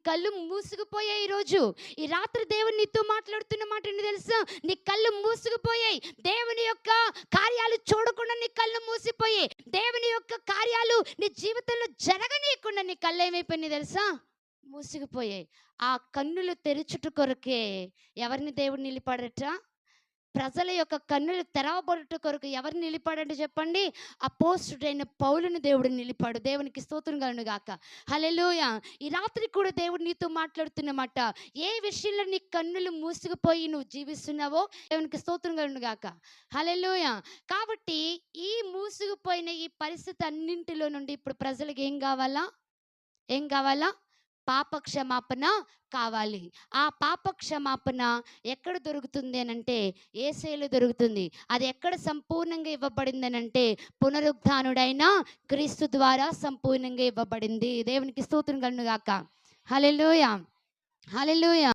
కళ్ళు మూసుకుపోయాయి. ఈరోజు ఈ రాత్రి దేవుడు నీతో మాట్లాడుతున్న మాట ఏంటి తెలుసా? నీ కళ్ళు మూసుకుపోయాయి. దేవుని యొక్క కార్యాలు చూడకుండా నీ కళ్ళు మూసిపోయాయి. దేవుని యొక్క కార్యాలు నీ జీవితంలో జరగనీయకుండా నీ కళ్ళు ఏమైపోయినాయి తెలుసా? మూసుకుపోయాయి. ఆ కన్నులు తెరుచుట కొరకే ఎవరిని దేవుడు నిలిపాడట? ప్రజల యొక్క కన్నులు తెరవబడుట కొరకు ఎవరిని నిలిపాడంటే చెప్పండి? అపోస్తుడైన పౌలుని దేవుడు నిలిపాడు. దేవునికి స్తోత్రం కలుగును గాక. హల్లెలూయా. ఈ రాత్రి కూడా దేవుడు నీతో మాట్లాడుతున్నమాట. ఏ విషయంలో నీ కన్నులు మూసుకుపోయి నువ్వు జీవిస్తున్నావో దేవునికి స్తోత్రం కలుగును గాక. హల్లెలూయా. కాబట్టి ఈ మూసుకుపోయిన ఈ పరిస్థితి అన్నింటిలో నుండి ఇప్పుడు ప్రజలకు ఏం కావాలా? ఏం కావాలా? పాప క్షమాపణ కావాలి. ఆ పాప క్షమాపణ ఎక్కడ దొరుకుతుంది అనంటే యేసయ్యలో దొరుకుతుంది. అది ఎక్కడ సంపూర్ణంగా ఇవ్వబడింది అనంటే పునరుత్థానుడైన క్రీస్తు ద్వారా సంపూర్ణంగా ఇవ్వబడింది. దేవునికి స్తోత్రం కలుగును గాక. హల్లెలూయా. హల్లెలూయా.